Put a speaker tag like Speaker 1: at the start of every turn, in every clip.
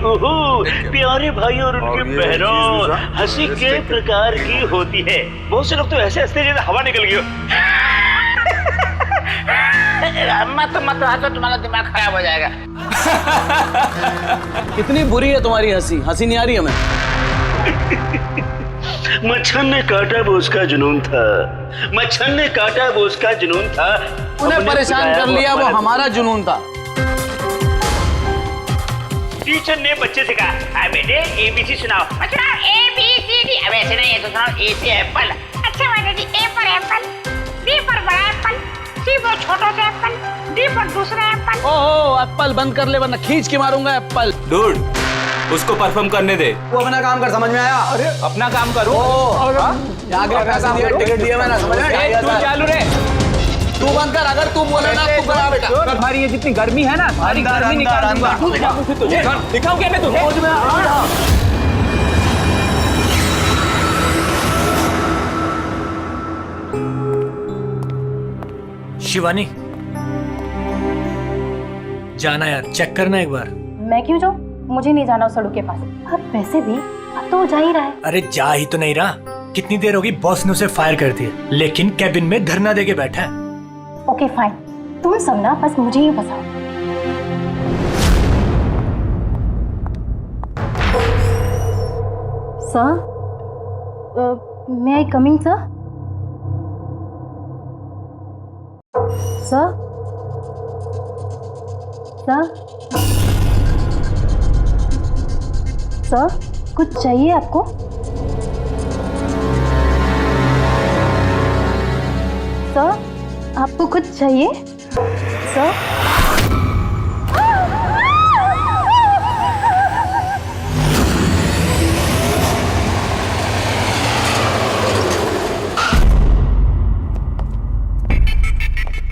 Speaker 1: ओहो प्यारे भाई और उनकी बहनों, हंसी के प्रकार की होती है। बहुत से लोग तो ऐसे हंसते जैसे हवा निकल गई हो। मत हंसो, तुम्हारा दिमाग खराब हो जाएगा।
Speaker 2: कितनी बुरी है तुम्हारी हंसी, हंसी नहीं आ रही हमें।
Speaker 1: मच्छर ने काटा वो उसका जुनून था, मच्छर ने काटा वो उसका जुनून था,
Speaker 2: उन्हें परेशान कर लिया वो हमारा जुनून था।
Speaker 1: टीचर ने बच्चे से कहा बेटे ABC सुनाओ।
Speaker 3: अच्छा ABCD, अब ऐसे नहीं है तो सुनाओ A से एप्पल। अच्छा माता जी, A पर एप्पल, B पर बड़ा एप्पल, C पर छोटा सा एप्पल, D पर दूसरा एप्पल।
Speaker 2: ओहो एप्पल बंद कर ले वरना खींच के मारूंगा एप्पल।
Speaker 4: डूड उसको परफॉर्म करने दे।
Speaker 5: वो अपना काम कर, समझ में आया? अरे
Speaker 4: अपना काम करो।
Speaker 5: आगे पैसे दिए, टिकट दिया मैंने, समझ में आया?
Speaker 4: तू चालू रे,
Speaker 2: तू बंद कर, अगर तू बोले ना तू करा बेटा।
Speaker 4: तुम्हारी ये जितनी गर्मी है ना, सारी गर्मी निकाल दूंगा। दिखाऊं क्या मैं तुझे?
Speaker 6: शिवानी जाना यार, चेक करना एक बार।
Speaker 7: मैं क्यों जाऊँ? मुझे नहीं जाना उस सड़क के पास। अब वैसे भी अब तो जा ही रहा है।
Speaker 6: अरे जा ही तो नहीं रहा, कितनी देर होगी बॉस ने उसे फायर कर दिया, लेकिन कैबिन में धरना देके बैठा है।
Speaker 7: ओके फाइन, तुम सब ना बस मुझे ही फंसाओ। Sir, may I coming sir? Sir sir sir, कुछ चाहिए आपको? सर, आपको कुछ चाहिए? सर,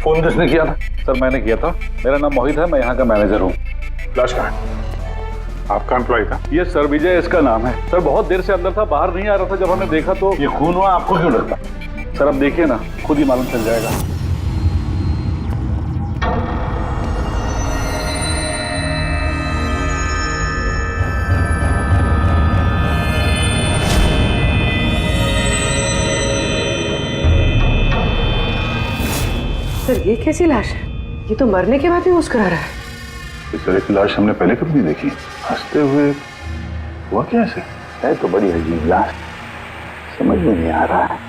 Speaker 8: फोन किसने किया था? सर मैंने किया था। मेरा नाम मोहित है, मैं यहाँ का मैनेजर हूँ।
Speaker 9: लाश कहाँ है? आपका एम्प्लॉय था?
Speaker 8: ये सर विजय इसका नाम है। सर बहुत देर से अंदर था, बाहर नहीं आ रहा था। जब हमने देखा तो
Speaker 9: ये खून हुआ, आपको क्यों लगता?
Speaker 8: सर अब देखिए ना, खुद ही मालूम चल जाएगा।
Speaker 10: सर ये कैसी लाश है? ये तो मरने के बाद भी मुस्कुरा रहा है।
Speaker 9: इस तरह की लाश हमने पहले कभी नहीं देखी। हंसते हुए हुआ कैसे?
Speaker 8: है तो बड़ी अजीब लाश, समझ में नहीं आ रहा है।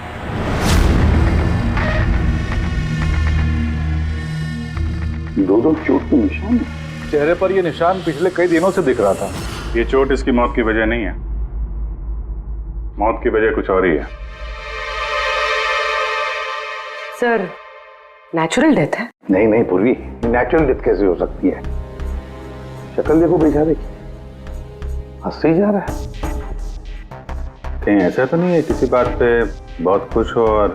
Speaker 8: दो चोट के निशान चेहरे पर। ये निशान पिछले कई दिनों से दिख रहा था।
Speaker 9: ये चोट इसकी मौत की वजह नहीं है, मौत की वजह कुछ और ही है।
Speaker 10: सर नेचुरल डेथ है?
Speaker 8: नहीं नहीं पूर्वी, नेचुरल डेथ कैसे हो सकती है? शक्ल देखो बेचारे की, हंसते ही जा रहा है।
Speaker 9: कहीं ऐसा तो नहीं है किसी बात पे बहुत खुश हो और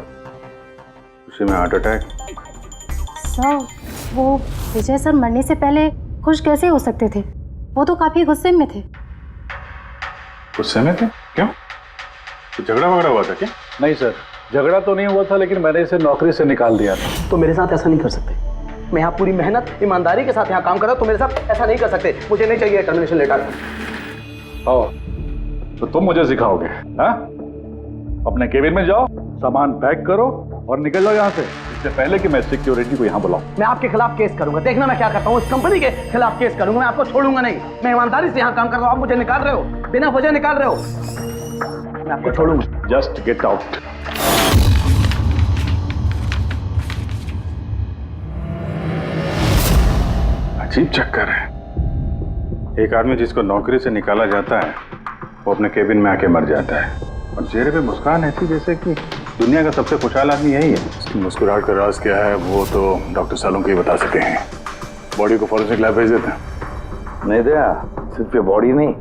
Speaker 9: खुशी में हार्ट अटैक?
Speaker 7: सर वो विजय सर मरने से पहले खुश कैसे हो सकते थे? वो तो काफी गुस्से में थे।
Speaker 9: गुस्से में थे? क्यों? कुछ झगड़ा वगड़ा हुआ था क्या?
Speaker 8: नहीं सर, झगड़ा तो नहीं हुआ था, लेकिन मैंने इसे नौकरी से निकाल दिया था।
Speaker 5: तो मेरे साथ ऐसा नहीं कर सकते। मैं यहाँ पूरी मेहनत ईमानदारी के साथ यहाँ काम कर रहा हूँ, तो मेरे साथ ऐसा नहीं कर सकते। मुझे नहीं चाहिए टर्मिनेशन लेटर।
Speaker 8: आओ, तो तुम मुझे सिखाओगे? हाँ, अपने केबिन में जाओ, सामान पैक करो और निकल जाओ यहाँ से, इससे पहले कि मैं सिक्योरिटी को यहाँ बुलाऊं।
Speaker 5: मैं आपके खिलाफ केस करूंगा, देखना मैं क्या करता हूँ। इस कंपनी के खिलाफ केस करूंगा, मैं आपको छोड़ूंगा नहीं। मैं ईमानदारी से यहाँ काम कर रहा हूँ, आप मुझे निकाल रहे हो, बिना वजह निकाल रहे हो। मैं आपको छोड़ूंगा।
Speaker 8: Just get out.
Speaker 9: अजीब चक्कर है। एक आदमी जिसको नौकरी से निकाला जाता है वो अपने केबिन में आके मर जाता है, और चेहरे पे मुस्कान ऐसी जैसे कि दुनिया का सबसे खुशहाल आदमी यही है। इसकी मुस्कुराहट का राज क्या है वो तो डॉक्टर सालुंके ही बता सके हैं। बॉडी को फॉरेंसिक लैब भेज देते हैं।
Speaker 8: नहीं दया, सिर्फ ये बॉडी नहीं,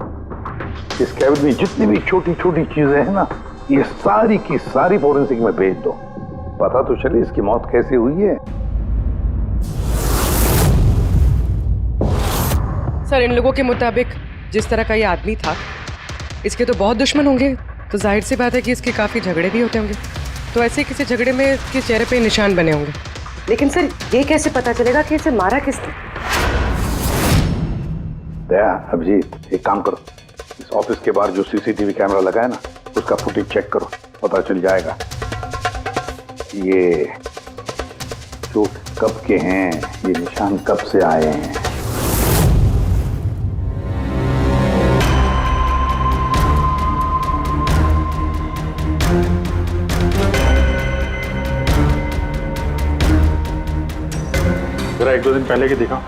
Speaker 8: इस कैबिन में जितनी भी छोटी छोटी चीजें हैं ना, ये सारी की सारी फॉरेंसिक में भेज दो, पता तो चले इसकी मौत कैसे हुई है।
Speaker 10: सर इन लोगों के मुताबिक जिस तरह का ये आदमी था, इसके तो बहुत दुश्मन होंगे, तो जाहिर सी बात है कि इसके काफी झगड़े भी होते होंगे। तो ऐसे किसी झगड़े में इसके चेहरे पे निशान बने होंगे। लेकिन सर ये कैसे पता चलेगा कि इसे मारा किसने?
Speaker 8: दया, अभिजीत, एक काम करो, इस ऑफिस के बाहर जो सीसीटीवी कैमरा लगा है ना, उसका फुटेज चेक करो, पता चल जाएगा ये चोट कब के हैं, ये निशान कब से आए हैं।
Speaker 9: जरा 1-2 दिन पहले की दिखाओ।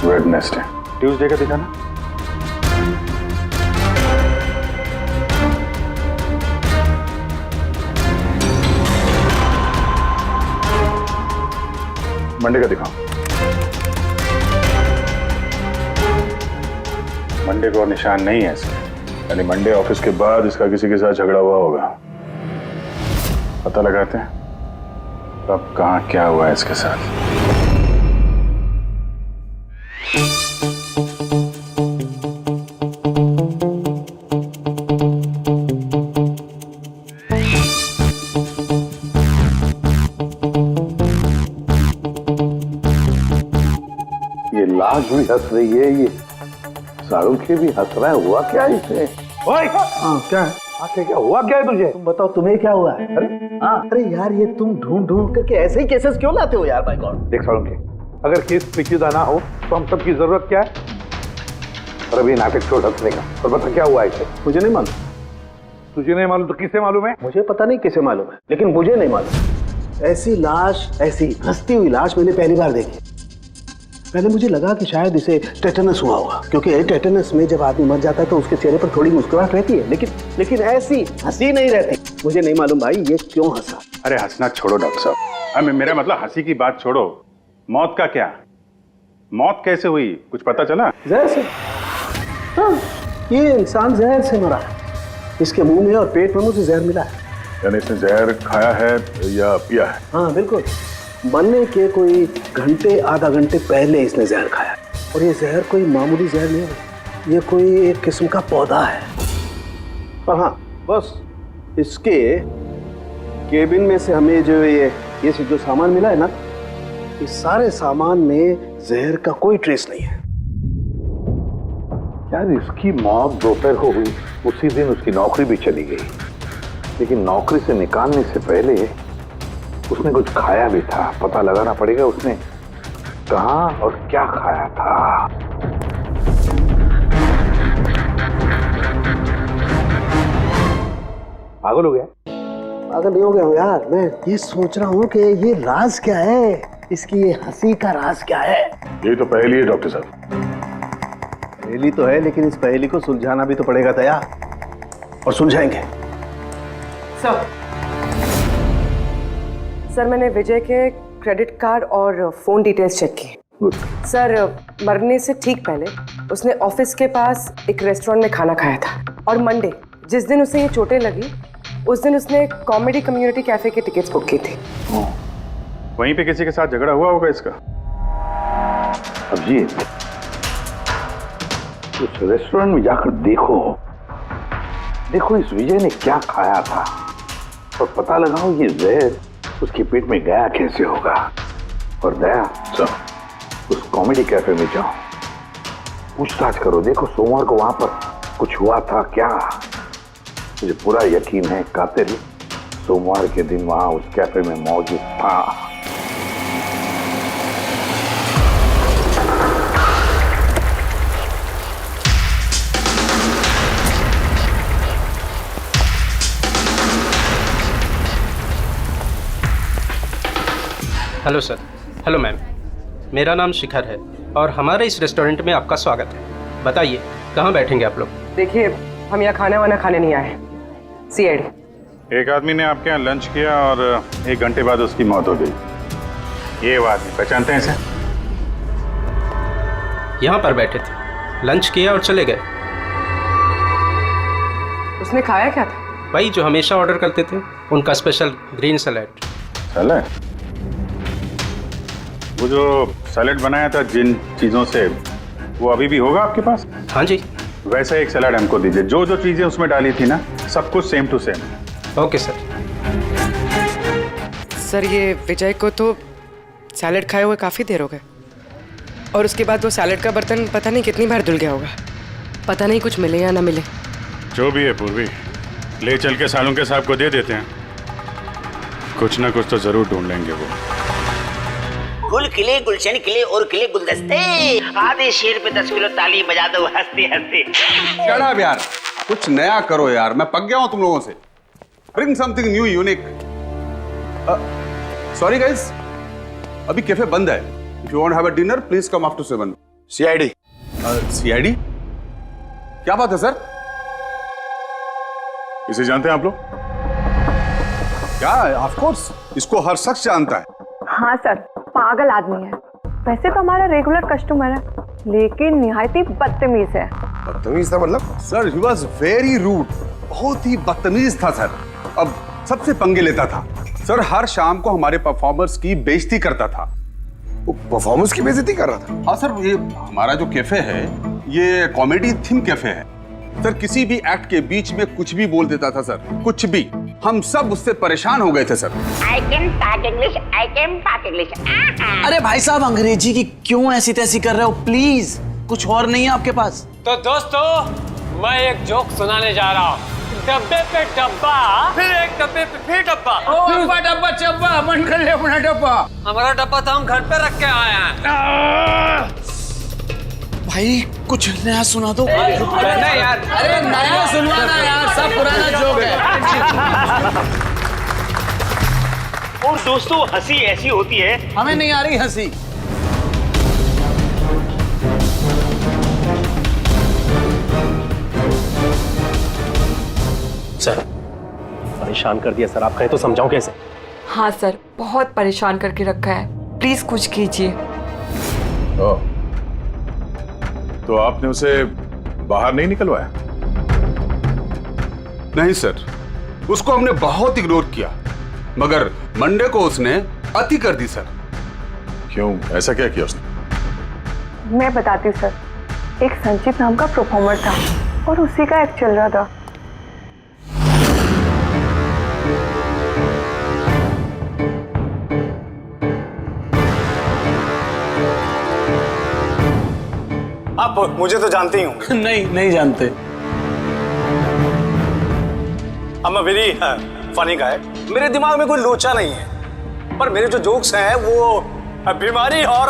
Speaker 9: वेडनेसडे, ट्यूसडे का दिखाना। मंडे का दिखाओ। मंडे को निशान नहीं है इसके, यानी मंडे ऑफिस के बाद इसका किसी के साथ झगड़ा हुआ होगा। पता लगाते हैं कब कहाँ क्या हुआ है इसके साथ।
Speaker 8: ये लाश भी हंस रही है, ये शाहरुख के भी हंस रहा है, हुआ क्या है इसे? ओए! हाँ, क्या है? आखिर क्या हुआ, क्या है तुझे?
Speaker 5: तुम बताओ, तुम्हें क्या हुआ है? अरे यार, ये तुम ढूंढ ढूंढ करके ऐसे ही केसेस क्यों लाते हो यार? बाय गॉड,
Speaker 8: देख शाहरुख के, अगर केस पेचीदा ना हो तो हम सबकी जरूरत क्या है? और अभी नाटक छोड़ हंसने का, और बता क्या हुआ इसे?
Speaker 5: मुझे नहीं मालूम।
Speaker 8: तुझे नहीं मालूम तो किसे मालूम है?
Speaker 5: मुझे पता नहीं किसे मालूम है, लेकिन मुझे नहीं मालूम। ऐसी लाश, ऐसी हंसती हुई लाश मैंने पहली बार देखी। पहले मुझे लगा कि शायद इसे टेटनस हुआ होगा, क्योंकि टेटनस में जब आदमी मर जाता है तो उसके चेहरे पर थोड़ी मुस्कुराहट रहती है, लेकिन ऐसी हंसी नहीं रहती। मुझे नहीं मालूम भाई ये क्यों हंसा।
Speaker 9: अरे हंसना छोड़ो डॉक्टर साहब, मेरा मतलब हंसी की बात छोड़ो, मौत का क्या? मौत कैसे हुई, कुछ पता चला?
Speaker 5: जहर से। हाँ, ये इंसान जहर से मरा है। इसके मुंह में और पेट में मुझे जहर मिला है।
Speaker 9: यानी इसने जहर खाया है या पिया है?
Speaker 5: हाँ बिल्कुल, मरने के कोई घंटे आधा घंटे पहले इसने जहर खाया। और ये जहर कोई मामूली जहर नहीं है, ये कोई एक किस्म का पौधा है। पर हाँ, बस इसके केबिन में से हमें जो ये जो सामान मिला है ना, इस सारे सामान में जहर का कोई ट्रेस नहीं है।
Speaker 8: यार इसकी मौत दोपहर को हुई, उसी दिन उसकी नौकरी भी चली गई, लेकिन नौकरी से निकालने से पहले उसने कुछ खाया भी था। पता लगाना पड़ेगा उसने कहाँ और क्या खाया था। पागल हो गया?
Speaker 5: पागल नहीं हो गया हूँ यार, मैं ये सोच रहा हूँ कि ये राज क्या है, इसकी ये हंसी का राज क्या है।
Speaker 9: यही तो पहेली है डॉक्टर साहब।
Speaker 5: पहेली तो है, लेकिन इस पहेली को सुलझाना भी तो पड़ेगा दया, और सुलझाएंगे।
Speaker 10: सर मैंने विजय के क्रेडिट कार्ड और फोन डिटेल्स चेक की। सर मरने से ठीक पहले उसने ऑफिस के पास एक रेस्टोरेंट में खाना खाया था, और मंडे जिस दिन उसे ये चोटें लगी उस दिन उसने कॉमेडी कम्युनिटी कैफे के टिकट्स बुक की थी।
Speaker 9: वहीं पे किसी के साथ झगड़ा हुआ होगा इसका।
Speaker 8: अभिजीत, उस रेस्टोरेंट में जाकर देखो इस विजय ने क्या खाया था, और पता लगाओ ये जहर उसके पेट में गया कैसे होगा। और दया, उस कॉमेडी कैफे में जाओ, पूछताछ करो, देखो सोमवार को वहां पर कुछ हुआ था क्या। मुझे पूरा यकीन है कातिल सोमवार के दिन वहां उस कैफे में मौजूद था।
Speaker 11: Hello sir. हेलो मैम, मेरा नाम शिखर है और हमारे इस रेस्टोरेंट में आपका स्वागत है। बताइए कहाँ बैठेंगे आप लोग?
Speaker 10: देखिए हम यहाँ खाना वाना खाने नहीं आए, सीआईडी।
Speaker 9: एक आदमी ने आपके यहाँ लंच किया और 1 घंटे बाद उसकी मौत हो गई। ये वो आदमी पहचानते हैं इसे?
Speaker 11: यहाँ पर बैठे थे, लंच किया और चले गए।
Speaker 10: उसने खाया क्या था?
Speaker 11: वही जो हमेशा ऑर्डर करते थे, उनका स्पेशल ग्रीन सैलेड।
Speaker 9: सैलेड? वो जो सैलेड बनाया था जिन चीज़ों से, वो अभी भी होगा आपके पास?
Speaker 11: हाँ जी।
Speaker 9: वैसा एक सैलेड हमको दीजिए, जो जो चीज़ें उसमें डाली थी ना सब कुछ same to same.
Speaker 11: Okay sir.
Speaker 10: Sir ये विजय को तो सैलेड खाए हुए काफ़ी देर हो गए और उसके बाद वो सैलेड का बर्तन पता नहीं कितनी बार धुल गया होगा। पता नहीं कुछ मिले या ना मिले।
Speaker 9: जो भी है पूर्वी, ले चल के सालुंके साहब को दे देते हैं, कुछ ना कुछ तो जरूर ढूंढ लेंगे वो।
Speaker 1: गुल खिले, गुलशन खिले और खिले गुलदस्ते, आधे शेर पे 10 किलो ताली बजा दो हंसते हंसते।
Speaker 12: शट यार, कुछ नया करो यार, मैं पक गया हूं तुम लोगों से। Bring something new unique. Sorry guys, अभी कैफे बंद है। If you want have a dinner please come after 7।
Speaker 5: CID.
Speaker 12: CID? क्या बात है सर?
Speaker 9: इसे जानते हैं आप लोग?
Speaker 12: क्या? ऑफ कोर्स, इसको हर शख्स जानता है।
Speaker 13: हाँ सर, पागल आदमी है। वैसे तो हमारा रेगुलर कस्टमर है, लेकिन निहायती बदतमीज है।
Speaker 12: बदतमीज था मतलब? Sir he was very rude, बहुत ही बदतमीज था सर। अब सबसे पंगे लेता था सर, हर शाम को हमारे परफॉर्मर्स की बेइज्जती करता था।
Speaker 5: वो परफॉर्मेंस की बेइज्जती कर रहा था?
Speaker 12: हाँ सर, ये हमारा जो कैफे है ये कॉमेडी थीम कैफे है सर। किसी भी एक्ट के बीच में कुछ भी बोल देता था सर, कुछ भी। हम सब उससे परेशान हो गए थे sir.
Speaker 3: I can talk English, I can talk English.
Speaker 2: अरे भाई साहब, अंग्रेजी की क्यों ऐसी तैसी कर रहे हो? प्लीज, कुछ और नहीं है आपके पास?
Speaker 4: तो दोस्तों, मैं एक जोक सुनाने जा रहा हूँ। डब्बे पे डब्बा, फिर एक डब्बे पे फिर डब्बा।
Speaker 2: डब्बा डब्बा चब्बा, मन कर ले अपना डब्बा।
Speaker 4: हमारा डब्बा तो हम घर पे रख के आए हैं।
Speaker 2: भाई कुछ नया सुना दो।
Speaker 4: नहीं यार,
Speaker 2: अरे नया सुनवाना यार, सब पुराना जोक है।
Speaker 1: और दोस्तों, हंसी ऐसी होती है।
Speaker 2: हमें नहीं आ रही हंसी।
Speaker 11: सर परेशान कर दिया सर, आप कहें तो समझाऊं कैसे?
Speaker 13: हाँ सर, बहुत परेशान करके रखा है, प्लीज कुछ कीजिए।
Speaker 9: तो आपने उसे बाहर नहीं निकलवाया?
Speaker 12: नहीं सर, उसको हमने बहुत इग्नोर किया, मगर मंडे को उसने अति कर दी सर।
Speaker 9: क्यों, ऐसा क्या किया उसने?
Speaker 13: मैं बताती हूँ सर। एक संचित नाम का परफॉर्मर था और उसी का एक्ट चल रहा था।
Speaker 5: आप मुझे तो जानते ही होंगे।
Speaker 2: नहीं, नहीं जानते।
Speaker 5: I'm a very funny guy। मेरे दिमाग में कोई लोचा नहीं है, पर मेरे जो जोक्स हैं वो बीमारी और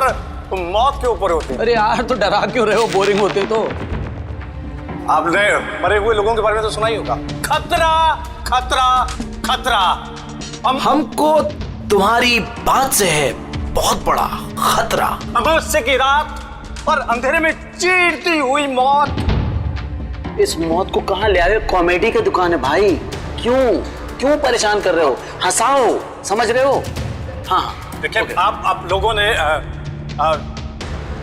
Speaker 5: मौत के ऊपर होते हैं।
Speaker 2: अरे यार, तो डरा क्यों रहे हो? बोरिंग होते तो।
Speaker 5: आपने मरे हुए लोगों के बारे में तो सुना ही होगा। खतरा खतरा खतरा।
Speaker 2: हमको तुम्हारी बात से है बहुत बड़ा खतरा।
Speaker 5: अमावस्या की रात और अंधेरे में चीरती हुई मौत।
Speaker 2: इस मौत को कहाँ ले आए? कॉमेडी की दुकान है भाई। क्यों परेशान कर रहे हो? हंसाओ, समझ रहे हो? हाँ
Speaker 5: देखिए, आप लोगों ने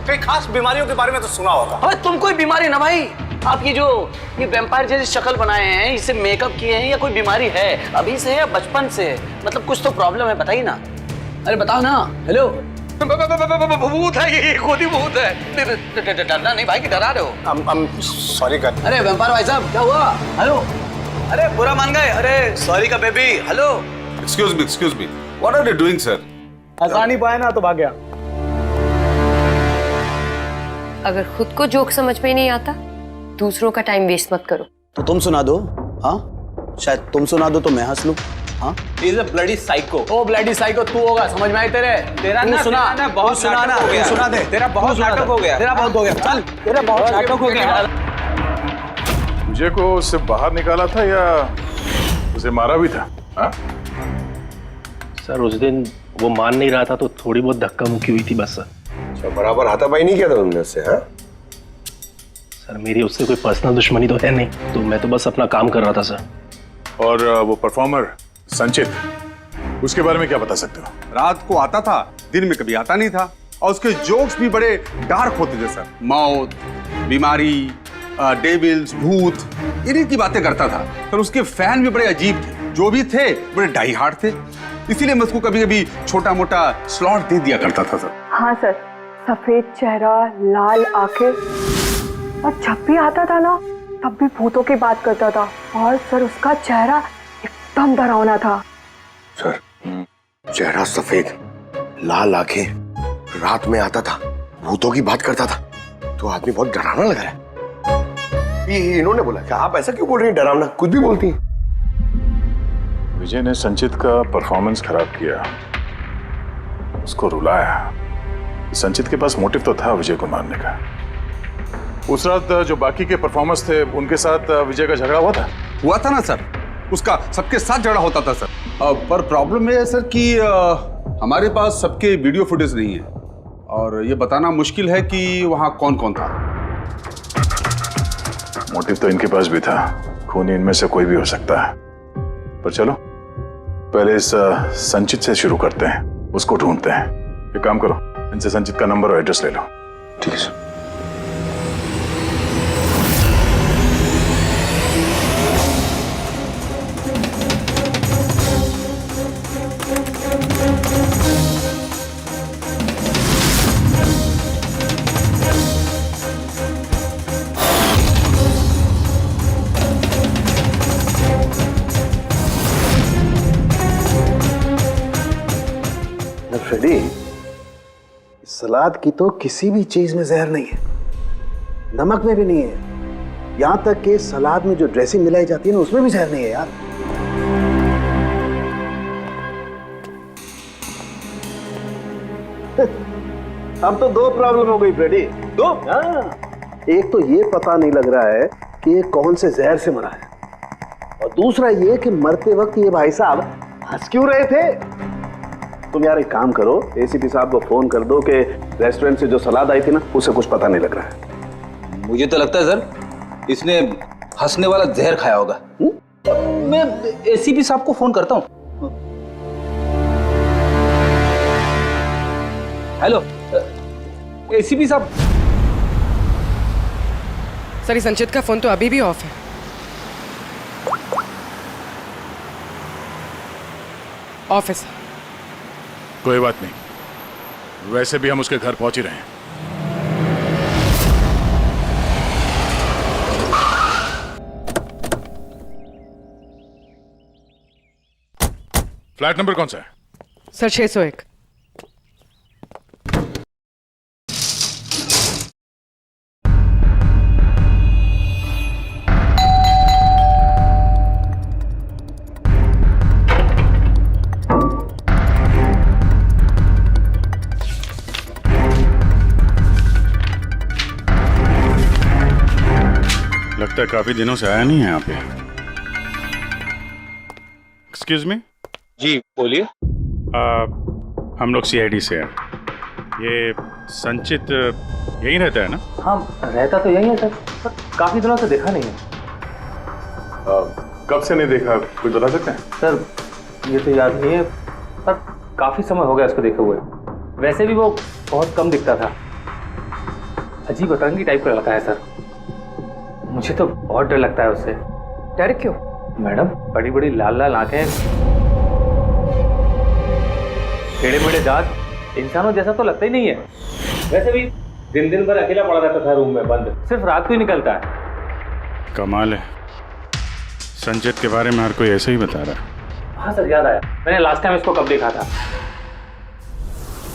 Speaker 5: कई खास बीमारियों के बारे में तो सुना होगा।
Speaker 2: अबे तुम कोई बीमारी ना भाई। आप ये वैम्पायर जैसी शक्ल बनाए हैं, इससे मेकअप किए हैं, या कोई बीमारी है? अभी से है या बचपन से है? मतलब कुछ तो प्रॉब्लम है, बताइए ना। अरे बताओ ना। हेलो, भूत है ये, खुद ही भूत है। डरना नहीं भाई, कि डरा रहे हो?
Speaker 5: सॉरी कर।
Speaker 2: अरे वैम्पायर भाई साहब, क्या हुआ? हेलो, अरे बुरा मान गए? अरे सॉरी का baby. Hello,
Speaker 12: excuse me, what are you doing sir?
Speaker 4: हंसा नहीं पाया ना तो भाग गया।
Speaker 13: अगर खुद को जोक समझ में नहीं आता, दूसरों का टाइम वेस्ट मत करो।
Speaker 2: तो तुम सुना दो। हाँ, शायद तुम सुना दो तो मैं हंस लूं। हाँ,
Speaker 4: He's a bloody psycho।
Speaker 2: Oh bloody psycho तू होगा, समझ में आई तेरे?
Speaker 4: तेरा ना
Speaker 2: सुना
Speaker 4: ना बहुत
Speaker 2: सुना ना,
Speaker 4: नाटक हो गया।
Speaker 2: सुना दे।
Speaker 4: तेरा बहुत नाटक हो गया।
Speaker 2: तेरा बहुत हो गया। चल, तेरा बहुत नाटक हो गया।
Speaker 9: मुझे को उससे बाहर निकाला था या उसे मारा भी था? हाँ?
Speaker 11: सर उस दिन वो मान नहीं रहा था तो थोड़ी बहुत धक्का मुक्की हुई थी बस सर।
Speaker 5: अच्छा, बराबर हाथापाई नहीं किया था तुमने उससे? हाँ
Speaker 11: सर, मेरी उससे कोई पर्सनल दुश्मनी तो है नहीं, तो मैं तो बस अपना काम कर रहा था सर।
Speaker 9: और वो परफॉर्मर संचित, उसके बारे में क्या बता सकते हो?
Speaker 12: रात को आता था, दिन में कभी आता नहीं था, और उसके जोक्स भी बड़े डार्क होते थे सर। मौत, बीमारी, डेविल्स, भूत, इन्हीं की बातें करता था। पर उसके फैन भी बड़े अजीब थे, जो भी थे बड़े डाई हार्ड थे। इसीलिए मैं उसको कभी कभी छोटा मोटा स्लॉट दे दिया करता था सर।
Speaker 13: हाँ सर, सफेद चेहरा, लाल आंखें, और जब भी आता था ना तब भी भूतों की बात करता था और सर उसका चेहरा एकदम डरावना था।
Speaker 5: सर चेहरा सफेद, लाल आंखें, रात में आता था, भूतों की बात करता था, तो आदमी बहुत डरावना लग रहा है। ये इन्होंने बोला कि आप ऐसा क्यों बोल रही हैं, डरावना कुछ भी बोलती हैं।
Speaker 9: विजय ने संचित का परफॉर्मेंस खराब किया, उसको रुलाया। संचित के पास मोटिव तो था विजय को मारने का। उस रात जो बाकी के परफॉर्मर्स थे उनके साथ विजय का झगड़ा हुआ था
Speaker 12: ना सर, उसका सबके साथ झगड़ा होता था सर। पर प्रॉब्लम ये है सर कि हमारे पास सबके वीडियो फुटेज नहीं है और ये बताना मुश्किल है कि वहां कौन कौन था।
Speaker 9: मोटिव तो इनके पास भी था, खूनी इनमें से कोई भी हो सकता है। पर चलो पहले इस संचित से शुरू करते हैं, उसको ढूंढते हैं। एक काम करो, इनसे संचित का नंबर और एड्रेस ले लो।
Speaker 5: ठीक है सर। फ्रेडी, सलाद की तो किसी भी चीज में जहर नहीं है, नमक में भी नहीं है, यहां तक कि सलाद में जो ड्रेसिंग मिलाई जाती है ना उसमें भी जहर नहीं है यार। अब तो दो प्रॉब्लम हो गई फ्रेडी, दो। एक तो ये पता नहीं लग रहा है कि ये कौन से जहर से मरा है, और दूसरा ये कि मरते वक्त ये भाई साहब हंस क्यों रहे थे। तुम यार एक काम करो, एसीपी साहब को फोन कर दो कि रेस्टोरेंट से जो सलाद आई थी ना उसे कुछ पता नहीं लग रहा है।
Speaker 14: मुझे तो लगता है सर इसने हंसने वाला जहर खाया होगा। मैं एसीपी साहब को फोन करता हूँ। हेलो एसीपी साहब।
Speaker 10: सर संचित का फोन तो अभी भी ऑफ है। ऑफिस
Speaker 9: कोई बात नहीं, वैसे भी हम उसके घर पहुंच ही रहे हैं। फ्लैट नंबर कौन सा है?
Speaker 10: सर 601।
Speaker 9: लगता है काफी दिनों से आया नहीं है यहाँ पे। Excuse me.
Speaker 14: जी बोलिए।
Speaker 9: हम लोग सीआईडी से हैं। ये संचित यहीं रहता है ना?
Speaker 14: हाँ रहता तो यहीं है सर, पर काफी दिनों से देखा नहीं है।
Speaker 9: कब से नहीं देखा, कुछ बता सकते हैं?
Speaker 14: सर ये तो याद नहीं है, पर काफी समय हो गया उसको देखे हुए। वैसे भी वो बहुत कम दिखता था, अजीब अतरंगी टाइप का लड़का है सर। मुझे तो बहुत डर लगता है उससे।
Speaker 10: डर क्यों?
Speaker 14: मैडम बड़ी बड़ी लाल लाल आंखें, टेढ़े मेढ़े दांत, इंसानों जैसा तो लगता ही नहीं है। वैसे भी दिन दिन भर अकेला पड़ा रहता था रूम में बंद, सिर्फ रात को ही निकलता है।
Speaker 9: कमाल है, संचित के बारे में हर कोई ऐसे ही बता रहा है।
Speaker 14: हाँ सर याद आया, मैंने लास्ट टाइम इसको कब देखा था।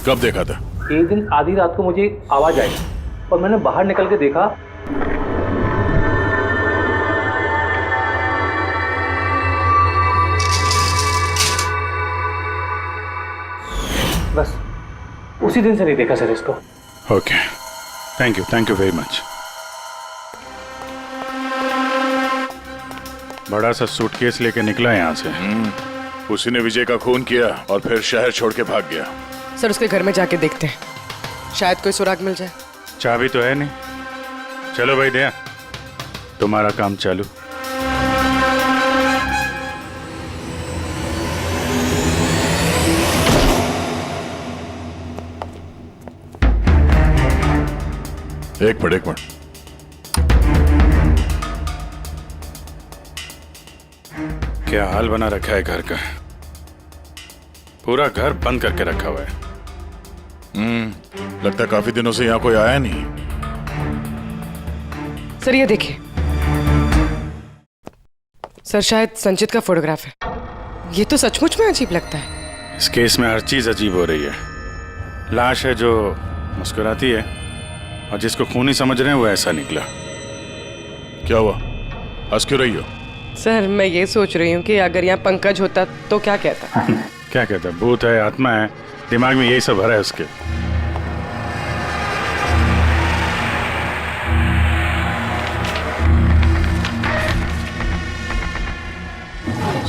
Speaker 9: कब देखा था?
Speaker 14: एक दिन आधी रात को मुझे आवाज आई और मैंने बाहर निकल के देखा, बस उसी दिन से नहीं देखा सर इसको।
Speaker 9: Okay, thank you very much. बड़ा सा सूटकेस लेके निकला यहाँ से। उसी ने विजय का खून किया और फिर शहर छोड़ के भाग गया।
Speaker 10: सर उसके घर में जाके देखते हैं, शायद कोई सुराग मिल जाए।
Speaker 9: चाबी तो है नहीं। चलो भाई दया, तुम्हारा काम चालू। एक मिनट। क्या हाल बना रखा है घर का, पूरा घर बंद करके रखा हुआ है। लगता है काफी दिनों से यहाँ कोई आया नहीं।
Speaker 10: सर ये देखिए, सर शायद संचित का फोटोग्राफ है। ये तो सचमुच में अजीब लगता है।
Speaker 9: इस केस में हर चीज अजीब हो रही है। लाश है जो मुस्कुराती है और जिसको खूनी समझ रहे हैं वो ऐसा निकला। क्या हुआ, हंस क्यों रही हो?
Speaker 10: सर मैं ये सोच रही हूँ कि अगर यहाँ पंकज होता तो क्या कहता?
Speaker 9: क्या कहता? भूत है, आत्मा है, दिमाग में यही सब भरा है उसके।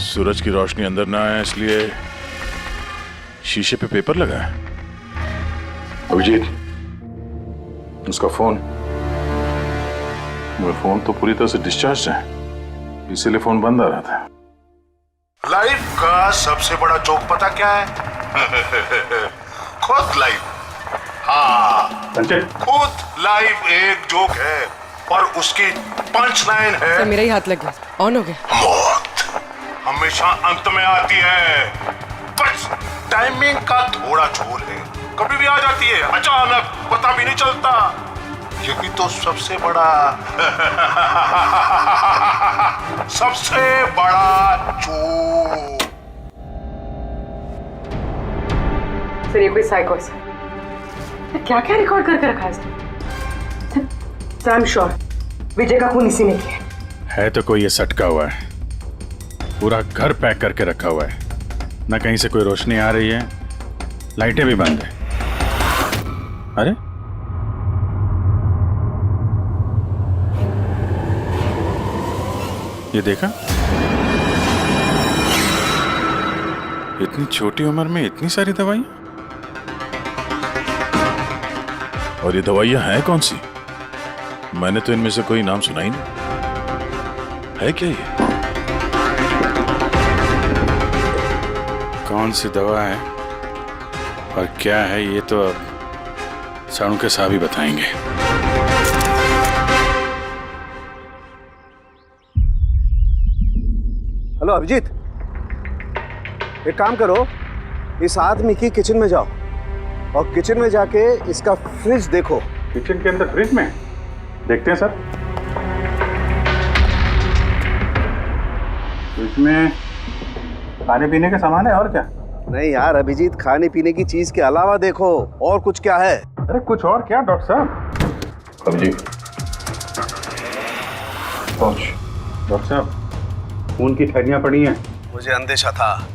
Speaker 8: सूरज की रोशनी अंदर ना आए इसलिए शीशे पे पेपर लगा है। अभिजीत, उसका फोन। मेरा फोन तो पूरी तरह से डिस्चार्ज है, इसीलिए फोन बंद आ रहा था।
Speaker 15: लाइफ का सबसे बड़ा जोक पता क्या है? खुद लाइफ। हाँ, खुद लाइफ एक जोक है और उसकी पंच लाइन है।
Speaker 10: सर मेरा ही हाथ लग गया, ऑन हो गया।
Speaker 15: मौत हमेशा अंत में आती है, बस टाइमिंग का थोड़ा झोल है। कभी भी आ जाती है अचानक, पता भी नहीं चलता। यही तो सबसे बड़ा सबसे बड़ा जोक।
Speaker 10: सर ये कोई साइको है। क्या क्या रिकॉर्ड करके रखा है इसने? सर आई एम श्योर विजय का खून इसी ने किया
Speaker 9: है। तो कोई ये सटका हुआ है, पूरा घर पैक करके रखा हुआ है। ना कहीं से कोई रोशनी आ रही है, लाइटें भी बंद है। अरे ये देखा, इतनी छोटी उम्र में इतनी सारी दवाइयां।
Speaker 8: और ये दवाइयां हैं कौन सी? मैंने तो इनमें से कोई नाम सुना ही नहीं। है क्या ये?
Speaker 9: कौन सी दवा है और क्या है ये तो अब साणु के साहब ही बताएंगे।
Speaker 5: हेलो अभिजीत, एक काम करो, इस आदमी की किचन में जाओ और किचन में जाके इसका फ्रिज देखो।
Speaker 9: किचन के अंदर फ्रिज में? देखते हैं सर। फ्रिज में खाने पीने का सामान है और क्या?
Speaker 5: नहीं यार अभिजीत, खाने पीने की चीज के अलावा देखो और कुछ क्या है।
Speaker 9: अरे कुछ और क्या डॉक्टर साहब?
Speaker 8: अभिजीत,
Speaker 9: डॉक्टर साहब, खून की थैलियां पड़ी हैं।
Speaker 5: मुझे अंदेशा था।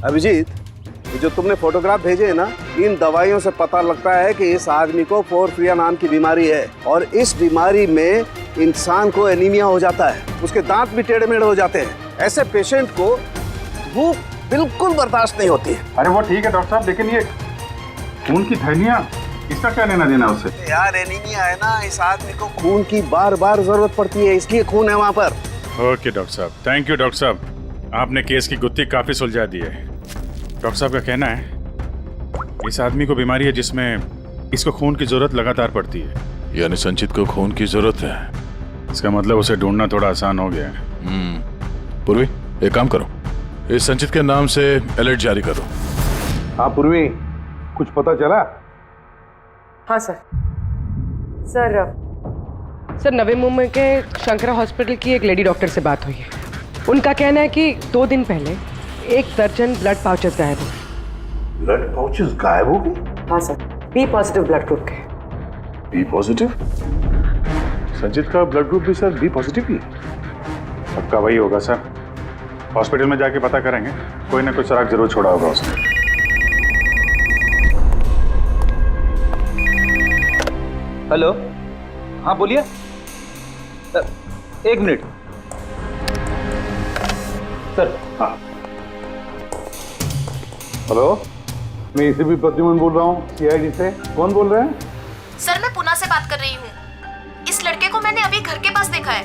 Speaker 5: अभिजीत, ये जो तुमने फोटोग्राफ भेजे हैं ना, इन दवाइयों से पता लगता है कि इस आदमी को पोर्फिरिया नाम की बीमारी है और इस बीमारी में इंसान को एनीमिया हो जाता है, उसके दांत भी टेढ़े मेढ़े हो जाते हैं। ऐसे पेशेंट को भूख बिल्कुल बर्दाश्त नहीं होती है।
Speaker 9: अरे वो ठीक है डॉक्टर साहब, लेकिन ये खून की थैलियां, इसका क्या लेना देना उससे?
Speaker 5: यार एनीमिया है ना, इस आदमी को खून की बार बार जरूरत पड़ती है, इसलिए खून है वहाँ पर।
Speaker 9: ओके डॉक्टर साहब, थैंक यू डॉक्टर साहब, आपने केस की गुत्थी काफी सुलझा दी है। डॉक्टर साहब का कहना है इस आदमी को बीमारी है जिसमें इसको खून की जरूरत लगातार पड़ती है।
Speaker 8: यानी संचित को खून की जरूरत है।
Speaker 9: इसका मतलब उसे ढूंढना थोड़ा आसान हो गया है।
Speaker 8: पूर्वी, एक काम करो, इस संचित के नाम से अलर्ट जारी करो।
Speaker 15: हाँ पूर्वी, कुछ पता चला?
Speaker 10: हाँ सर नवी मुंबई के शंकरा हॉस्पिटल की एक लेडी डॉक्टर से बात हुई है। उनका कहना है कि 2 दिन पहले 1 दर्जन ब्लड पाउचेस गायब हो गए।
Speaker 15: ब्लड पाउचेस गायब हो गए?
Speaker 10: हाँ sir, B positive blood group के।
Speaker 8: B positive?
Speaker 9: संचित का ब्लड ग्रुप भी सर बी पॉजिटिव ही? पक्का वही होगा सर, हॉस्पिटल में जाके पता करेंगे, कोई ना कोई सुराग जरूर छोड़ा होगा उसने।
Speaker 14: हेलो, हाँ बोलिए। 1 मिनट सर।
Speaker 9: हाँ
Speaker 15: हेलो, मैं एसीपी प्रद्युमन बोल रहा हूँ, सीआईडी से। कौन बोल रहे हैं?
Speaker 16: सर मैं पुणे से बात कर रही हूँ। इस लड़के को मैंने अभी घर के पास देखा है।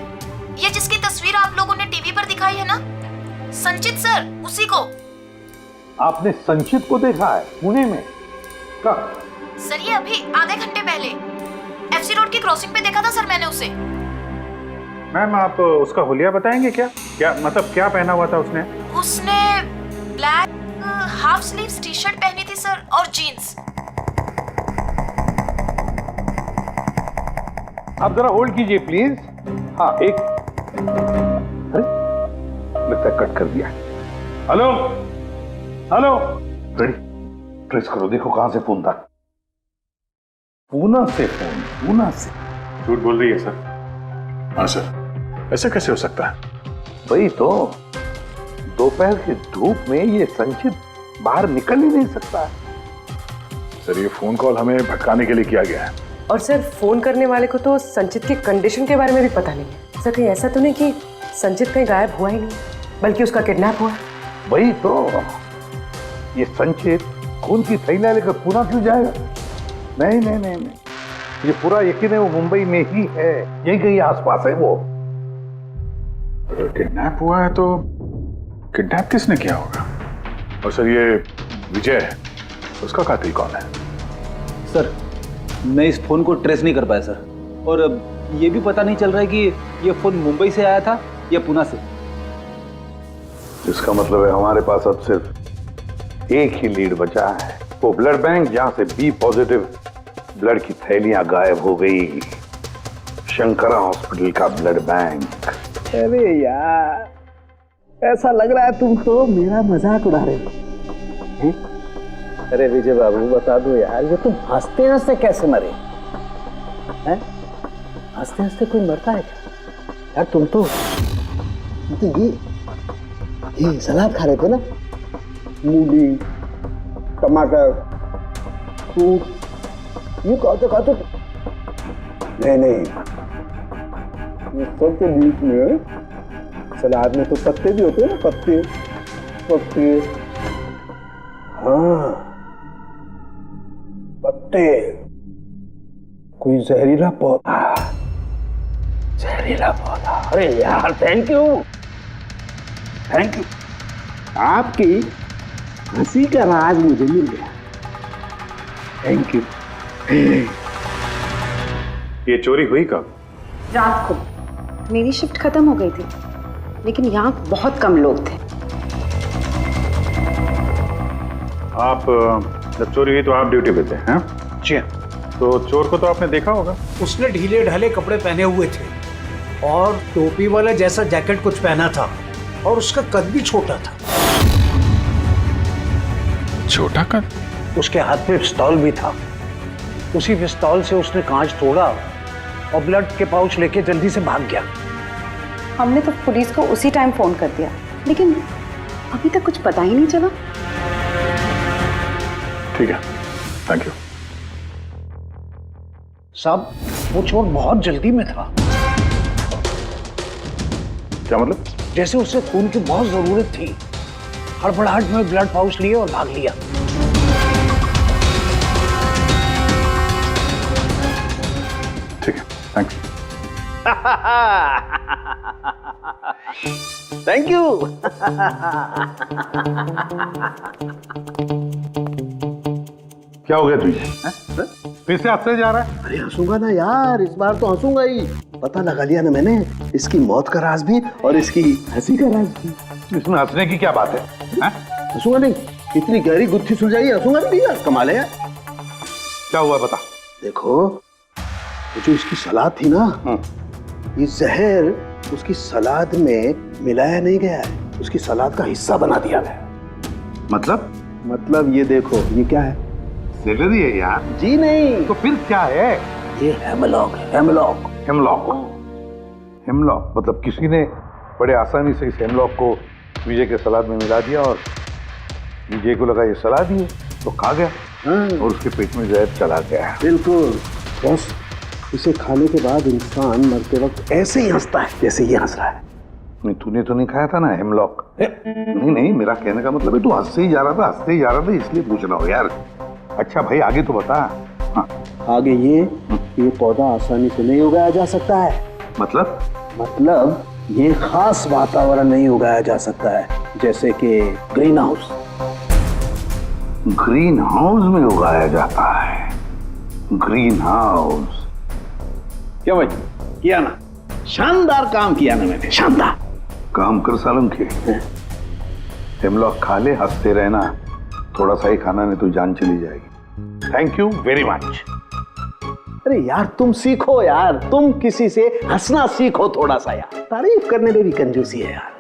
Speaker 16: ये जिसकी तस्वीर आप लोगों ने टीवी पर दिखाई है ना, संचित सर, उसी को।
Speaker 15: आपने संचित को देखा है पुणे में? कब?
Speaker 16: सर ये अभी आधे घंटे पहले एफसी रोड की क्रॉसिंग पे देखा था सर मैंने उसे।
Speaker 9: मैम आप उसका हुलिया बताएंगे क्या? क्या मतलब क्या पहना हुआ था उसने?
Speaker 16: उसने black half sleeves T shirt पहनी थी सर और जीन्स।
Speaker 15: आप जरा होल्ड कीजिए प्लीज। हाँ एक, अरे
Speaker 8: लगता है कट कर दिया। हेलो हेलो, रेडी, ट्रेस करो, देखो कहां से फोन था। पूना से फोन, पूना से।
Speaker 9: झूठ बोल रही है सर। हाँ सर, ऐसे कैसे हो सकता है?
Speaker 8: वही तो, दोपहर की धूप में ये संचित बाहर निकल ही नहीं सकता।
Speaker 9: सर ये फोन कॉल हमें भटकाने के लिए किया गया है।
Speaker 10: और सर फोन करने वाले को तो संचित की कंडीशन के बारे में भी पता नहीं है। सर कहीं ऐसा तो नहीं कि संचित कहीं गायब हुआ ही नहीं, बल्कि उसका किडनैप हुआ?
Speaker 8: वही तो, ये संचित खून की थैलियां लेकर पूना क्यों जाएगा? नहीं नहीं नहीं नहीं, ये पूरा यकीन है वो मुंबई में ही है, यही कहीं आसपास है वो।
Speaker 9: किडनैप हुआ है तो किडनैप किसने किया होगा? और सर ये विजय है, उसका कातिल कौन है?
Speaker 14: सर मैं इस फोन को ट्रेस नहीं कर पाया सर, और ये भी पता नहीं चल रहा है कि ये फोन मुंबई से आया था या पुणे से।
Speaker 8: इसका मतलब है हमारे पास अब सिर्फ एक ही लीड बचा है, वो ब्लड बैंक जहां से बी पॉजिटिव ब्लड की थैलियां गायब हो गई, शंकरा हॉस्पिटल का ब्लड बैंक।
Speaker 5: अरे यार, ऐसा लग रहा है तुम तो मेरा मजाक उड़ा रहे हो। अरे विजय बाबू बता दो यार, ये तुम हंसते हंसते कैसे मरे हैं? हंसते हंसते कोई मरता है क्या यार? तुम तो ये सलाद खा रहे थे ना, मूली टमाटर फ्रूट, ये खाते नहीं, ये सब के बीच में सलाद में तो पत्ते भी होते हैं ना, पत्ते। हाँ पत्ते, कोई जहरीला पौधा। अरे यार थैंक यू, आपकी हंसी का राज मुझे मिल गया, थैंक यू।
Speaker 9: ये चोरी हुई कब?
Speaker 13: रात को मेरी शिफ्ट खत्म हो गई थी, लेकिन यहाँ बहुत कम लोग थे।
Speaker 9: आप जब चोरी हुई तो आप ड्यूटी पे थे? हैं?
Speaker 6: जी
Speaker 9: तो चोर को तो आपने देखा होगा।
Speaker 6: उसने ढीले ढाले कपड़े पहने हुए थे और टोपी वाला जैसा जैकेट कुछ पहना था, और उसका कद भी छोटा था।
Speaker 9: छोटा कद?
Speaker 6: उसके हाथ में पिस्तौल भी था। उसी पिस्तौल से उसने कांच तोड़ा और ब्लड के पाउच लेके जल्दी से भाग गया।
Speaker 13: हमने तो पुलिस को उसी टाइम फोन कर दिया, लेकिन अभी तक कुछ पता ही नहीं चला।
Speaker 9: ठीक है, थैंक यू।
Speaker 6: साहब वो चोर बहुत जल्दी में था।
Speaker 9: क्या मतलब?
Speaker 6: जैसे उसे खून की बहुत जरूरत थी, हड़बड़ाहट में ब्लड पाउच लिए और भाग लिया।
Speaker 9: ठीक है, थैंक्स।
Speaker 5: Thank you.
Speaker 8: क्या हो गया तुझे? फिर से हंसने जा रहा है?
Speaker 5: अरे हंसूंगा ना यार, इस बार तो हंसूंगा ही। पता लगा लिया ना मैंने, इसकी मौत का राज भी और इसकी हंसी का राज भी।
Speaker 8: इसमें हंसने की क्या बात है?
Speaker 5: हंसूंगा नहीं, इतनी गहरी गुत्थी सुलझाई, हंसूंगा नहीं यार, कमाल है यार।
Speaker 8: क्या हुआ बता।
Speaker 5: देखो जो इसकी सलाद थी ना, ये जहर उसकी सलाद में मिलाया नहीं गया है, उसकी सलाद का हिस्सा बना दिया गया। मतलब ये देखो, ये क्या है?
Speaker 8: सेलरी है यार।
Speaker 5: जी नहीं।
Speaker 8: तो फिर क्या है?
Speaker 5: ये हेमलॉक है, हेमलॉक।
Speaker 8: हेमलॉक मतलब किसी ने बड़े आसानी से इस हेमलॉक को विजय के सलाद में मिला दिया और विजय को लगा ये सलाद ही है तो खा गया और उसके पेट में जहर चला गया।
Speaker 5: बिल्कुल बस, इसे खाने के बाद इंसान मरते वक्त ऐसे ही हंसता है जैसे ये हंस रहा है।
Speaker 8: नहीं तूने तो नहीं खाया था ना हेमलॉक? नहीं, मेरा कहने का मतलब है तू हंसते ही जा रहा था इसलिए पूछ रहा हूँ यार। अच्छा भाई आगे तो बता। हाँ।
Speaker 5: आगे ये पौधा आसानी से नहीं उगाया जा सकता है। मतलब ये खास वातावरण नहीं उगाया जा सकता है, जैसे कि ग्रीन हाउस।
Speaker 8: ग्रीन हाउस में उगाया जाता है? ग्रीन हाउस
Speaker 5: क्या भाई किया ना, शानदार काम किया ना मैंने, शानदार
Speaker 8: काम कर सालम के। हेमलॉक खा ले, हंसते रहना, थोड़ा सा ही खाना नहीं तो जान चली जाएगी। Thank you very much.
Speaker 5: अरे यार तुम सीखो यार, तुम किसी से हंसना सीखो थोड़ा सा यार, तारीफ करने में भी कंजूसी है यार।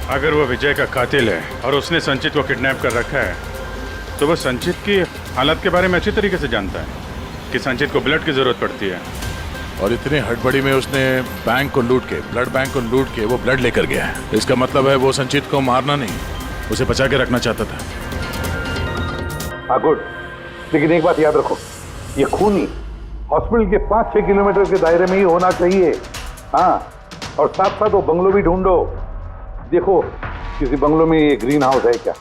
Speaker 9: अगर वो विजय का कातिल है और उसने संचित को किडनैप कर रखा है तो वो संचित की हालत के बारे में अच्छी तरीके से जानता है कि संचित को ब्लड की जरूरत पड़ती है।
Speaker 8: और इतनी हड़बड़ी में उसने बैंक को लूट के, ब्लड बैंक को लूट के वो ब्लड लेकर गया है। इसका मतलब है वो संचित को मारना नहीं, उसे बचा के रखना चाहता था। हाँ गुड, लेकिन एक बात याद रखो, ये खून ही हॉस्पिटल के 5-6 किलोमीटर के दायरे में ही होना चाहिए। हाँ, और साथ साथ वो बंगलो भी ढूंढो। देखो किसी बंगलो में ये ग्रीन हाउस है क्या?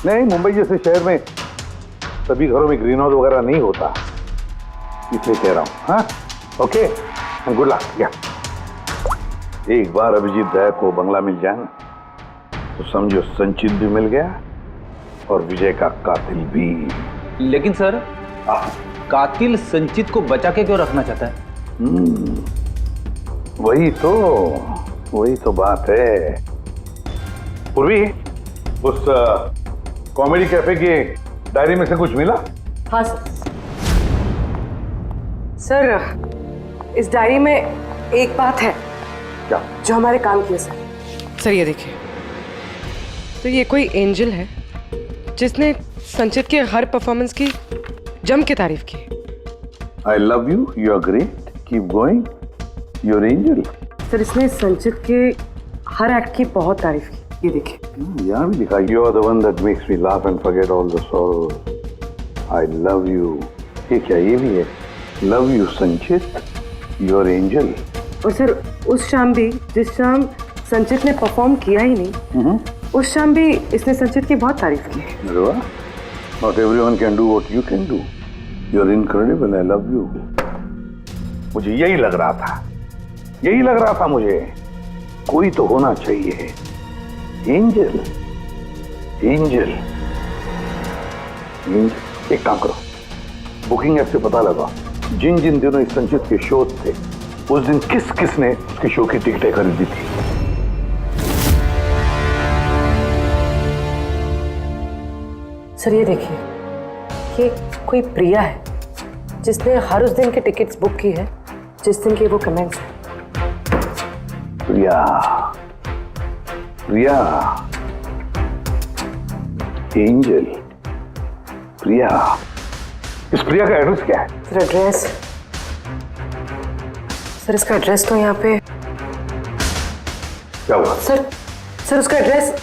Speaker 8: नहीं, मुंबई जैसे शहर में सभी घरों में ग्रीन हाउस वगैरह नहीं होता, इसलिए कह रहा हूँ। हाँ, ओके, गुड लक। या एक बार अभिजीत दया को बंगला मिल जाए ना तो समझो संचित भी मिल गया और विजय का कातिल भी।
Speaker 14: लेकिन सर, कातिल संचित को बचा के क्यों रखना चाहता है?
Speaker 8: वही तो बात है। पूर्वी, उस कॉमेडी कैफे की डायरी में से कुछ मिला?
Speaker 10: हाँ सर, इस डायरी में एक बात है
Speaker 8: क्या
Speaker 10: जो हमारे काम की है सर। ये देखिए, तो ये कोई एंजल है जिसने संचित के हर परफॉर्मेंस की जम के तारीफ की।
Speaker 8: I love you, you are great, keep going, you are angel.
Speaker 10: Sir, इसने संचित के हर एक्ट की बहुत तारीफ की। ये देखिए,
Speaker 8: यहाँ भी लिखा, you are the one that makes me laugh and forget all the sorrow, I love you. ये क्या, ये भी है, love you Sanchit, you are angel.
Speaker 10: और सर, उस शाम भी जिस शाम संचित ने परफॉर्म किया ही नहीं, उस शाम भी इसने संचित की बहुत तारीफ की।
Speaker 8: अरे वाह, not everyone can do what you can do, you are incredible, I love you. मुझे यही लग रहा था मुझे, कोई तो होना चाहिए, एंजल। एक काम करो, बुकिंग ऐप से पता लगा जिन जिन दिनों इस संचित के शो थे उस दिन किस किस ने उसके शो की टिकटें खरीदी थी।
Speaker 10: सर, ये देखिए, ये कोई प्रिया है जिसने हर उस दिन के टिकट्स बुक की है जिस दिन के वो कमेंट्स हैं।
Speaker 8: प्रिया, एंजल, प्रिया। इस प्रिया का एड्रेस क्या है?
Speaker 10: सर, एड्रेस, सर इसका एड्रेस तो यहाँ पे
Speaker 8: क्या हुआ?
Speaker 10: सर उसका एड्रेस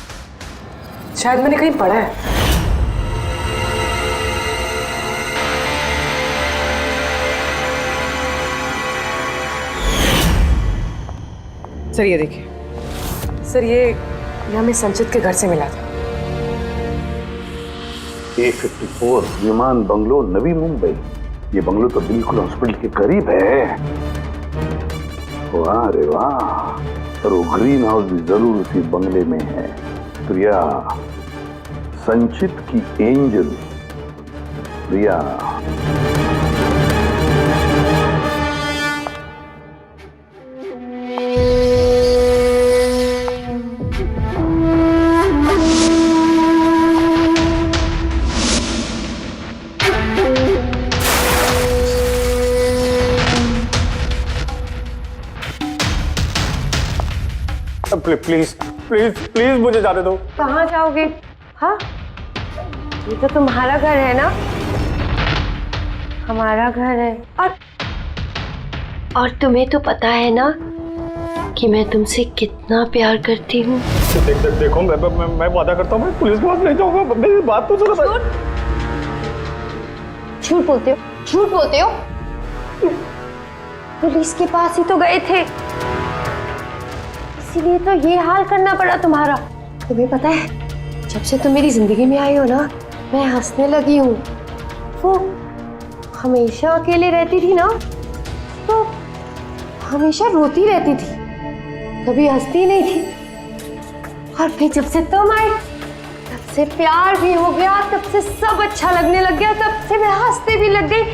Speaker 10: शायद मैंने कहीं पढ़ा है। सर, ये देखिए, सर ये हमें संचित के घर से मिला था।
Speaker 8: A54 विमान बंगलो, नवी मुंबई। ये बंगलो तो बिल्कुल हॉस्पिटल के करीब है। वाह रे वाह, और वो ग्रीन हाउस भी जरूर उसी बंगले में है। प्रिया, संचित की angel Priya.
Speaker 6: Please please please मुझे जाने दो।
Speaker 13: कहाँ जाओगे? हाँ, ये तो तुम्हारा घर है ना? हमारा घर है। और तुम्हें तो पता है ना कि मैं तुमसे कितना प्यार करती हूँ।
Speaker 6: देखो, मैं वादा करता हूँ, मैं पुलिस के पास नहीं जाऊंगा। मेरी बात तो सुनो।
Speaker 13: झूठ बोलते हो। पुलिस के पास ही तो गए थे, इसीलिए तो ये हाल करना पड़ा तुम्हारा। तुम्हें पता है, जब से तुम मेरी जिंदगी में आई हो ना, मैं हंसने लगी हूँ। वो हमेशा अकेले रहती थी ना, तो हमेशा रोती रहती थी, कभी हंसती नहीं थी। और फिर जब से तुम आई, तब से प्यार भी हो गया, तब से सब अच्छा लगने लग गया, तब से मैं हंसते भी लग गई।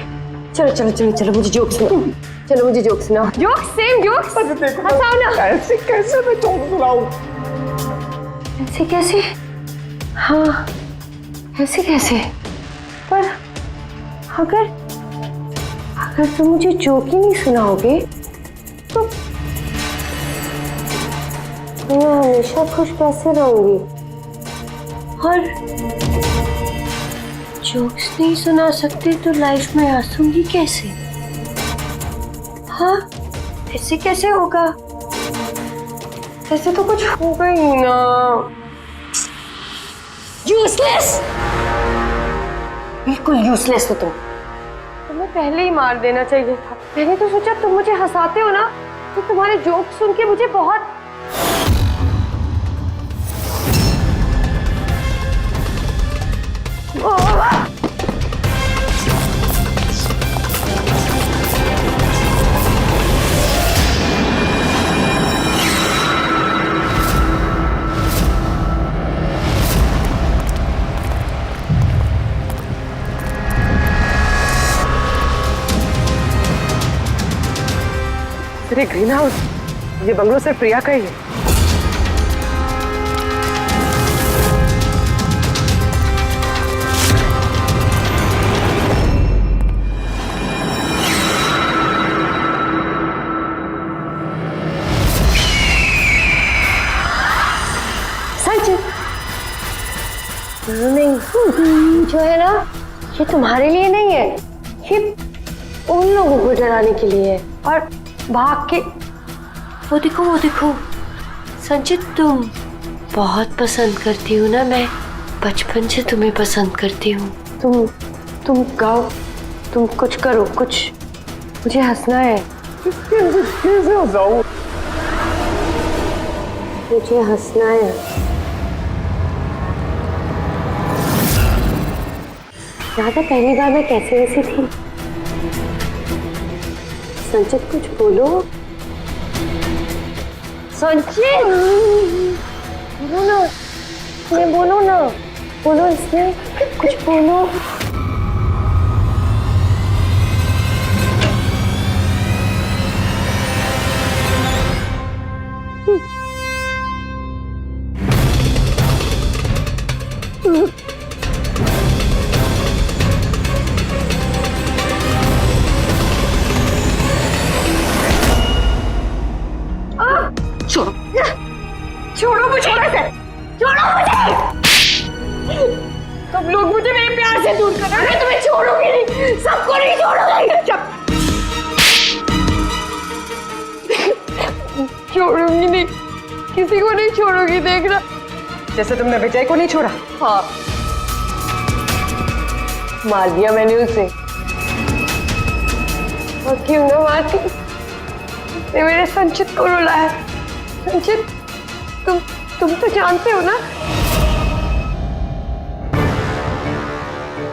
Speaker 13: चलो मुझे जोक सुनाओ। Joke, same jokes. हंसाओ ना।
Speaker 6: ऐसे कैसे मैं जोक सुनाऊं?
Speaker 13: ऐसे कैसे? हाँ, ऐसे कैसे? पर अगर तुम मुझे जोक ही नहीं सुनाओगे मैं हमेशा खुश कैसे रहूंगी और जोक्स नहीं सुना सकती तो लाइफ में हंसूंगी कैसे? हाँ, ऐसे कैसे होगा? ऐसे तो कुछ होगा ही ना। यूजलेस, बिल्कुल यूजलेस हो तुम। तुम्हें पहले ही मार देना चाहिए था। मैंने तो सोचा तुम मुझे हंसाते हो ना, तो तुम्हारे जोक सुन के मुझे बहुत
Speaker 10: अरे ग्रीन हाउस, ये बंगलो सिर्फ प्रिया का ही है।
Speaker 13: नहीं, जो है ना, ये तुम्हारे लिए नहीं है, ये उन लोगों को डराने के लिए है। और भाग के वो देखो संचित, तुम बहुत पसंद करती हो ना, मैं बचपन से तुम्हें पसंद करती हूँ। तुम गाओ, तुम कुछ करो, कुछ, मुझे हंसना है।
Speaker 5: कैसे हंसाऊं?
Speaker 13: मुझे हंसना है। याद है पहली बार मैं कैसे वैसी थी? संचित कुछ बोलो। संचित बोलो ना, इसमें बोलो ना, बोलो इसमें कुछ बोलो। छोड़ो मुझे, छोड़ो मुझे। सब लोग मुझे मेरे प्यार से दूर कर रहे हैं, मैं तुम्हें छोड़ूंगी नहीं, सबको नहीं छोड़ूंगी। छोड़ूंगी नहीं, किसी को नहीं छोड़ूंगी, देखना।
Speaker 10: जैसे तुमने विजय को नहीं छोड़ा।
Speaker 13: हाँ, मार दिया मैंने उसे। और क्यों ना मारती, उसने मेरे संचित को रुलाया। संचित, तुम तो जानते हो ना।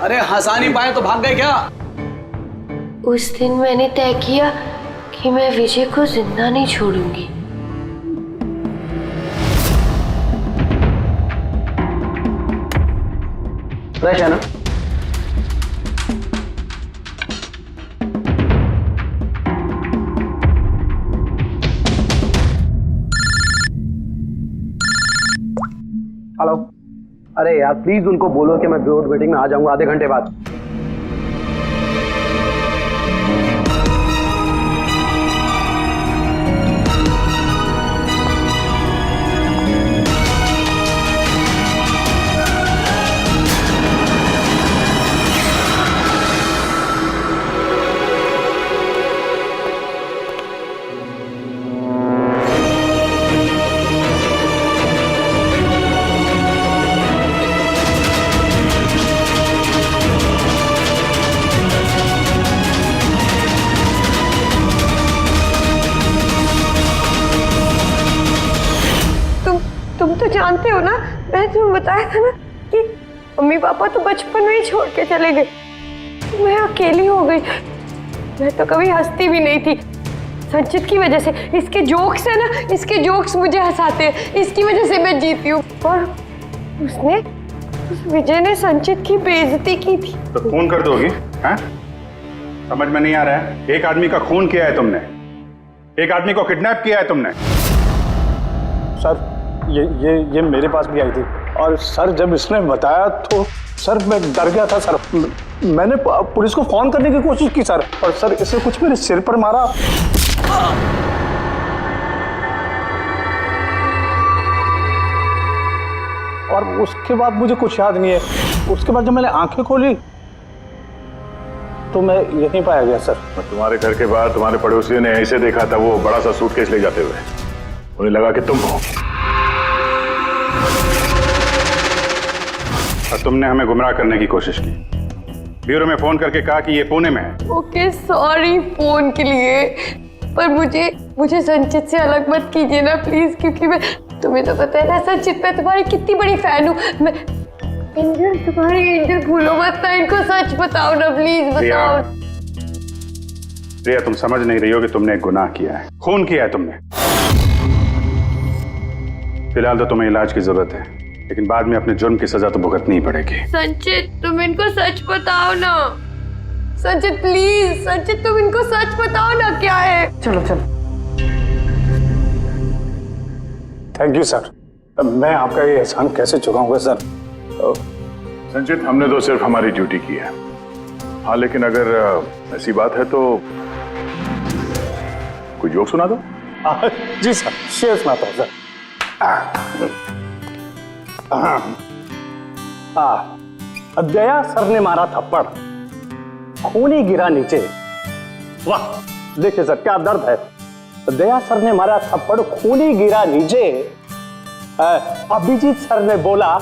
Speaker 2: अरे हंसा नहीं पाए तो भाग गए क्या?
Speaker 13: उस दिन मैंने तय किया कि मैं विजय को जिंदा नहीं छोड़ूंगी।
Speaker 2: फ्रेश है ना?
Speaker 5: हेलो, अरे यार प्लीज उनको बोलो कि मैं बोर्ड मीटिंग में आ जाऊंगा आधे घंटे बाद।
Speaker 13: तुम तो जानते हो ना, मैंने तुम्हें बताया था ना कि मम्मी पापा तो बचपन में ही छोड़ के चले गए, मैं अकेली हो गई। मैं तो कभी हंसती भी नहीं थी, संचित की वजह से। इसके जोक्स है ना, इसके जोक्स मुझे हंसाते हैं, इसकी वजह से मैं जीती हूँ। और उस विजय ने संचित की बेइज्जती की थी।
Speaker 9: तो खून कर दोगी? हैं? समझ में नहीं आ रहा है? एक आदमी का खून किया है तुमने, एक आदमी को किडनैप किया है तुमने।
Speaker 6: सर ये मेरे पास भी आई थी और सर जब इसने बताया तो सर मैं डर गया था सर। मैंने पुलिस को फोन करने की कोशिश की सर, और सर इसने कुछ मेरे सिर पर मारा। उसके बाद मुझे कुछ याद नहीं है। उसके बाद जब मैंने आंखें खोली तो मैं यहीं पाया गया सर।
Speaker 9: तुम्हारे घर के बाहर तुम्हारे पड़ोसियों ने ऐसे देखा था, वो बड़ा सा सूटकेस ले जाते हुए। उन्हें लगा कि तुम हो और तुमने हमें गुमराह करने की कोशिश की। ब्यूरो में फोन करके कहा कि ये पुणे में है।
Speaker 13: ओके सॉरी फोन के लिए, पर मुझे संचित से अलग मत कीजिए ना प्लीज, क्योंकि मैं, तुम्हें तो पता है ना संचित, मैं तुम्हारी कितनी बड़ी फैन हूँ। मैं एंजल, तुम्हारी एंजल भूलो मत ना, इनको सच बताओ ना प्लीज, बताओ।
Speaker 9: प्रिया, तुम समझ नहीं रही हो कि तुमने एक गुनाह किया है, खून किया है तुमने। फिलहाल तो तुम्हें इलाज की जरूरत है, लेकिन बाद में अपने जुर्म की सजा तो भुगतनी ही पड़ेगी।
Speaker 13: संचित तुम इनको सच बताओ ना, संचित प्लीज, संचित तुम इनको सच बताओ ना क्या है।
Speaker 10: चलो चलो।
Speaker 6: थैंक यू सर, मैं आपका ये एहसान कैसे चुकाऊंगा सर।
Speaker 9: संचित, हमने तो सिर्फ हमारी ड्यूटी की है। हाँ, लेकिन अगर ऐसी बात है तो कोई जोक सुना दो।
Speaker 6: जी सर, शेर सुनाता हूँ सर। दया सर ने मारा थप्पड़, खूनी गिरा नीचे। वाह, देखिए सर क्या दर्द है। दया सर ने मारा थप्पड़, खूनी गिरा नीचे। अभिजीत सर ने बोला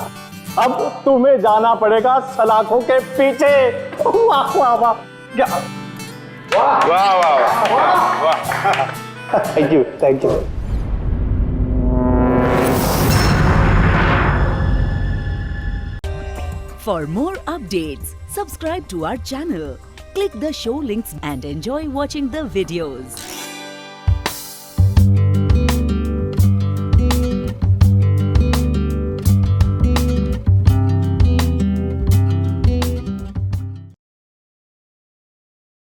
Speaker 6: अब तुम्हें जाना पड़ेगा सलाखों के पीछे। वाह वाह वाह, क्या
Speaker 9: वाह वाह वाह वाह।
Speaker 6: Thank you, thank you.
Speaker 17: For more updates, subscribe to our channel, click the show links and enjoy watching the videos.